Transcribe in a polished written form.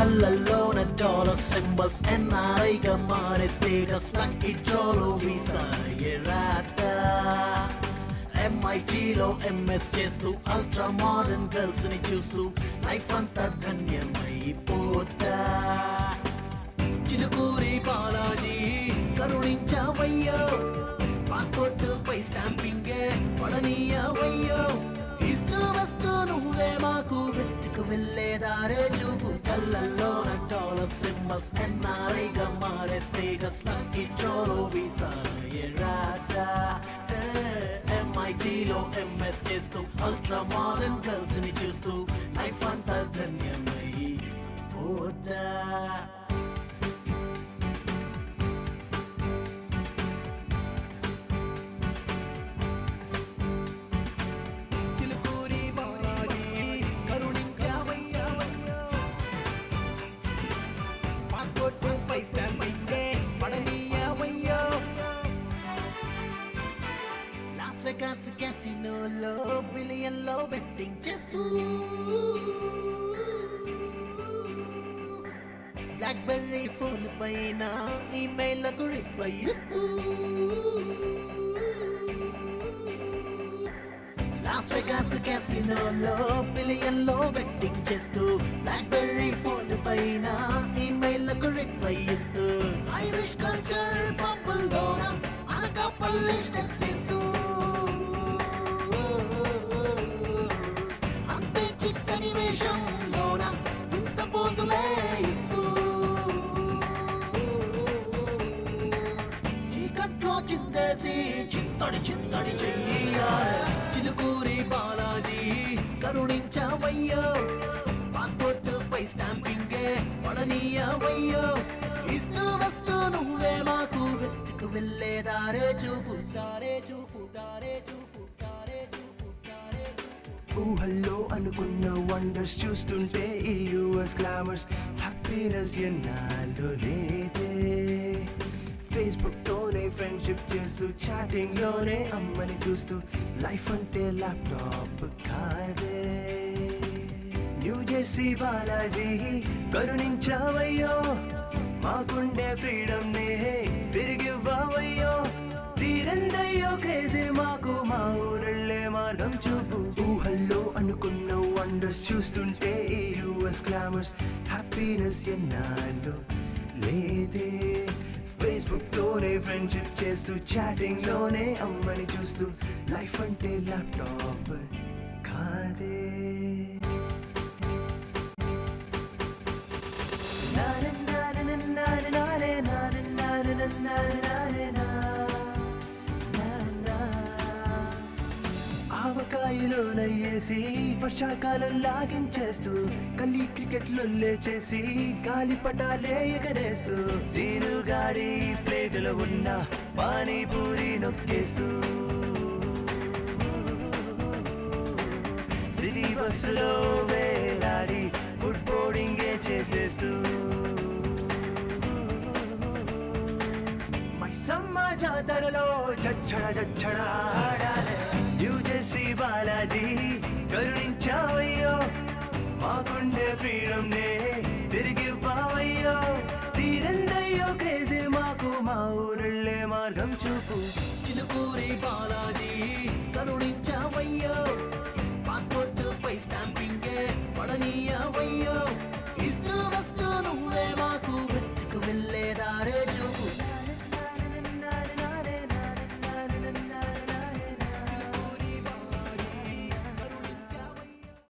కళ్ళల్లోన dollar symbols ఎన్ఆర్ఐగా మారే status lucky డ్రాలో visa ఎరాట MITలో MS చేస్తూ అల్ట్రా మోడర్న్ గర్ల్స్ ని చూస్తూ లైఫ్ అంతా ధన్యమైపోతా చిలుకూరి బాలాజీ కరుణించవయ్యో పాస్పోర్ట్ పై స్టాంపింగే పడనీయవయ్యో ఇష్టం వస్తూ నువ్వే మాకు వెస్ట్ కు వెళ్ళేదారే చూపు కళ్ళల్లోన డాలర్ సింబల్స్ ఎన్ఆర్ఐగా మారే స్టేటస్ లక్కీ డ్రాలో వీసా ఎరాట MITలో MS చేస్తూ అల్ట్రా మోడర్న్ గర్ల్స్ ని చూస్తూ లైఫ్ అంతా ధన్యమైపోతా వెగాస్ క్యాసినోలో బిలియన్లో బెట్టింగ్ చేస్తూ బ్లాక్బెర్రీ ఫోన్ పైన ఈమెయిల్లకు రిప్లై ఇస్తూ లాస్ వెగాస్ క్యాసినోలో బిలియన్లో బెట్టింగ్ చేస్తూ బ్లాక్బెర్రీ ఫోన్ పైన ఈమెయిల్లకు రిప్లై ఇస్తూ ఐరిష్ కల్చర్ పబ్బుల్లోన అనకాపల్లి స్టెప్స్ ఇస్తూ చిందేసి చింతడి చింతడి చెయ్యాలి చిలుకూరి బాలాజీ కరుణించవయ్యో పాస్పోర్ట్ పై స్టాంపింగే పడనీయవయ్యో ఇష్టం వస్తూ నువ్వే మాకు వెస్ట్ కు వెళ్ళేదారే చూపు దారే చూపు దారే చూపు దారే చూపు దారే ఊహల్లో అనుకున్న వండర్స్ చూస్తుంటే ఈ యూఎస్ గ్లామర్స్ హ్యాపీనెస్ ఎన్నాళ్ళు లేదే ఫేస్బుక్ తోనే ఫ్రెండ్షిప్ చేస్తూ చాటింగ్ లోనే అమ్మని చూస్తూ లైఫ్ అంటే ల్యాప్టాప్ కాదే న్యూ జెర్సీ బాలాజీ కరుణించావయ్యో మాకుండే ఫ్రీడమ్ నే తిరిగివ్వవయ్యో తీరందయ్యో క్రేజీ మాకు మా ఊరెళ్ళే మార్గం చూపు ఊహల్లో అనుకున్న వండర్స్ చూస్తుంటే ఈ యూఎస్ గ్లామర్స్ హ్యాపీనెస్ ఎన్నాళ్ళు లేదే ఫేస్బుక్ తోనే ఫ్రెండ్షిప్ చేస్తూ చాటింగ్ లోనే అమ్మని చూస్తూ లైఫ్ అంటే ల్యాప్టాప్ కాదే ఆవకాయలో నయ్యేసి వర్షాకాలం లాగించేస్తూ గల్లీ క్రికెట్ లో లేచేసి గాలిపటాలే ఎగరేస్తూ తీరుగాడి ప్లేటులో ఉన్న పానీపూరి నొక్కేస్తూ సిటీ బస్సులో వేలాడి ఫుడ్ బోర్డింగే చేసేస్తూ మైసమ్మ జాతరలో చచ్చడ చచ్చడ ఆడాలే న్యూ జెర్సీ బాలాజీ కరుణించావయ్యో మాకుండే ఫ్రీడమ్ నే